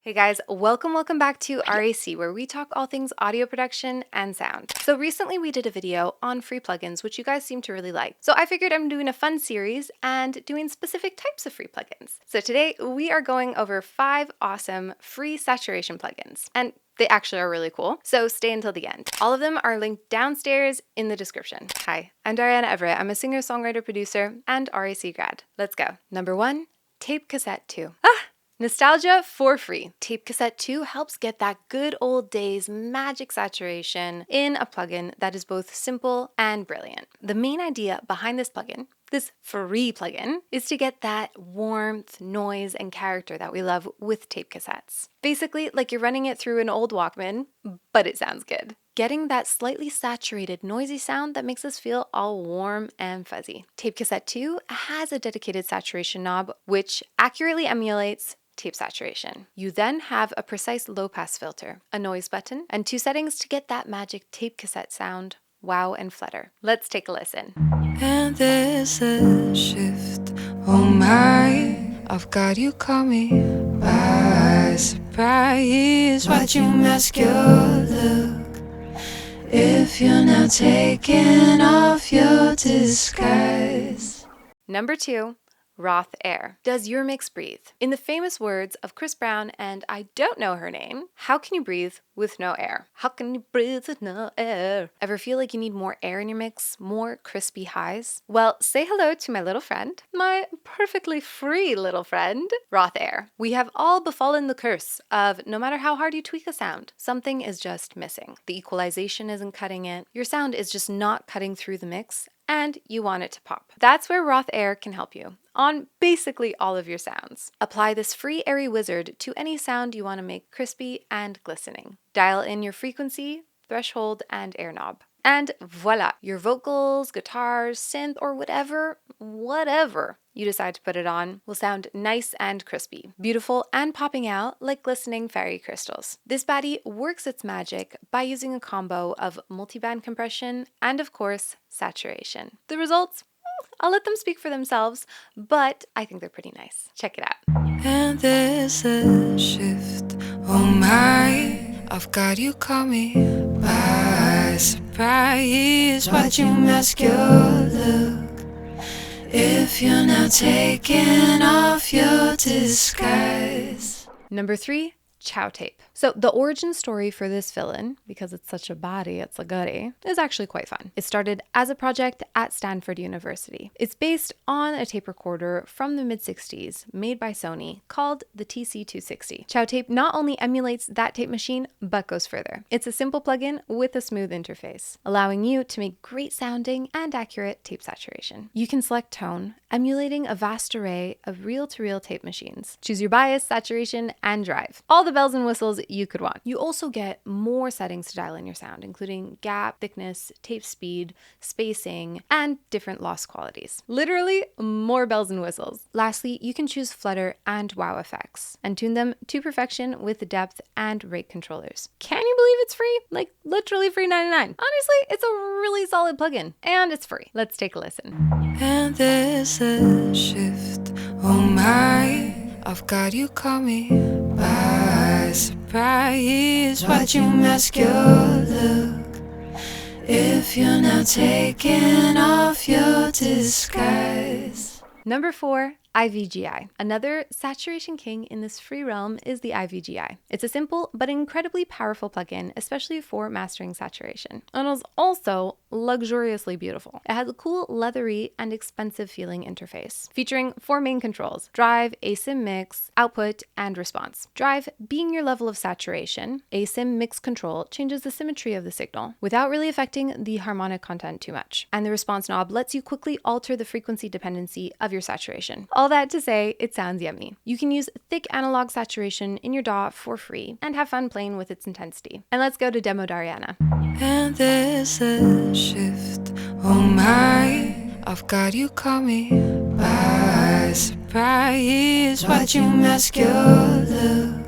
Hey guys, welcome back to RAC, where we talk all things audio production and sound. So recently we did a video on free plugins, which you guys seem to really like. So I figured I'm doing a fun series and doing specific types of free plugins. So today we are going over 5 awesome free saturation plugins. And they actually are really cool, so stay until the end. All of them are linked downstairs in the description. Hi, I'm Diana Everett. I'm a singer, songwriter, producer, and RAC grad. Let's go. Number 1, Tape Cassette 2. Nostalgia for free. Tape Cassette 2 helps get that good old days magic saturation in a plugin that is both simple and brilliant. The main idea behind this plugin, this free plugin, is to get that warmth, noise, and character that we love with tape cassettes. Basically, like you're running it through an old Walkman, but it sounds good. Getting that slightly saturated, noisy sound that makes us feel all warm and fuzzy. Tape Cassette 2 has a dedicated saturation knob, which accurately emulates tape saturation. You then have a precise low-pass filter, a noise button, and 2 settings to get that magic tape cassette sound, wow and flutter. Let's take a listen. And there's a shift, oh my, I've got you coming by surprise. Watch you mask your look if you're not taking off your disguise. Number 2, Roth Air. Does your mix breathe? In the famous words of Chris Brown and I don't know her name, how can you breathe with no air? How can you breathe with no air? Ever feel like you need more air in your mix? More crispy highs? Well, say hello to my little friend, my perfectly free little friend, Roth Air. We have all befallen the curse of no matter how hard you tweak a sound, something is just missing. The equalization isn't cutting it. Your sound is just not cutting through the mix, and you want it to pop. That's where Roth Air can help you on basically all of your sounds. Apply this free airy wizard to any sound you want to make crispy and glistening. Dial in your frequency, threshold, and air knob. And voila, your vocals, guitars, synth, or whatever you decide to put it on will sound nice and crispy, beautiful and popping out like glistening fairy crystals. This baddie works its magic by using a combo of multiband compression and, of course, saturation. The results? I'll let them speak for themselves, but I think they're pretty nice. Check it out. And there's a shift, oh my, I've got you coming by surprise. Watch you mask your look if you're not taking off your disguise. Number 3, Chow Tape. So the origin story for this fill-in, because it's such a body, it's a goodie, is actually quite fun. It started as a project at Stanford University. It's based on a tape recorder from the mid-60s made by Sony called the TC260. Chow Tape not only emulates that tape machine, but goes further. It's a simple plugin with a smooth interface, allowing you to make great sounding and accurate tape saturation. You can select tone, emulating a vast array of reel-to-reel tape machines. Choose your bias, saturation, and drive. All the bells and whistles you could want. You also get more settings to dial in your sound, including gap, thickness, tape speed, spacing, and different loss qualities. Literally, more bells and whistles. Lastly, you can choose flutter and wow effects and tune them to perfection with depth and rate controllers. Can you believe it's free? Like, literally free 99. Honestly, it's a really solid plugin, and it's free. Let's take a listen. And there's a shift, oh my, I've got you coming by surprise. Watch you mask your look if you're not taking off your disguise. Number 4, IVGI. Another saturation king in this free realm is the IVGI. It's a simple but incredibly powerful plugin, especially for mastering saturation. And is also luxuriously beautiful. It has a cool, leathery, and expensive feeling interface, featuring 4 main controls: drive, asim mix, output, and response. Drive being your level of saturation. Asim mix control changes the symmetry of the signal without really affecting the harmonic content too much. And the response knob lets you quickly alter the frequency dependency of your saturation. All that to say, it sounds yummy. You can use thick analog saturation in your DAW for free and have fun playing with its intensity. And let's go to Demo Dariana. And there's a shift, oh my, I've got you coming by surprise. Watch you mask your look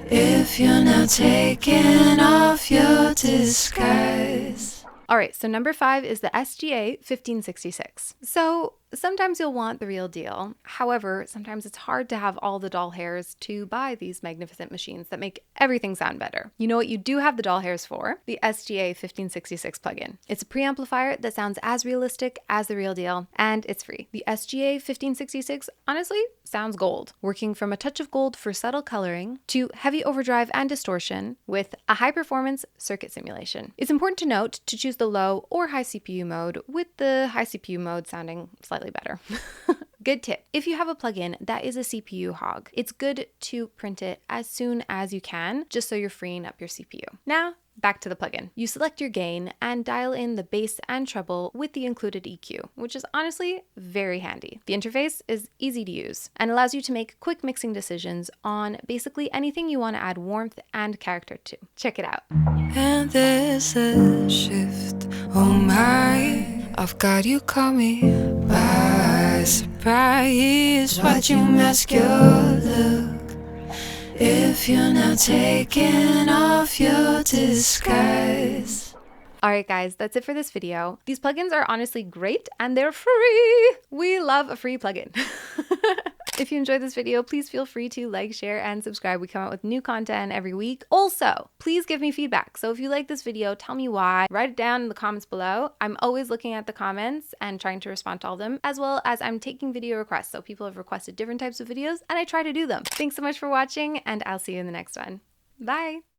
if you're not taking off your disguise. All right, so number 5 is the SGA 1566. So Sometimes you'll want the real deal. However, sometimes it's hard to have all the doll hairs to buy these magnificent machines that make everything sound better. You know what you do have the doll hairs for? The SGA 1566 plugin. It's a preamplifier that sounds as realistic as the real deal, and it's free. The SGA 1566 honestly sounds gold, working from a touch of gold for subtle coloring to heavy overdrive and distortion with a high-performance circuit simulation. It's important to note to choose the low or high CPU mode, with the high CPU mode sounding slightly better. Good tip. If you have a plugin that is a CPU hog, it's good to print it as soon as you can, just so you're freeing up your CPU. Now, back to the plugin. You select your gain and dial in the bass and treble with the included EQ, which is honestly very handy. The interface is easy to use and allows you to make quick mixing decisions on basically anything you want to add warmth and character to. Check it out. And there's a shift, oh my, I've got you coming by surprise. Watch you mask your look if you're not taking off your disguise. Alright guys, that's it for this video. These plugins are honestly great and they're free! We love a free plugin. If you enjoyed this video, please feel free to like, share, and subscribe. We come out with new content every week. Also, please give me feedback. So if you like this video, tell me why. Write it down in the comments below. I'm always looking at the comments and trying to respond to all of them, as well as I'm taking video requests. So people have requested different types of videos and I try to do them. Thanks so much for watching and I'll see you in the next one. Bye!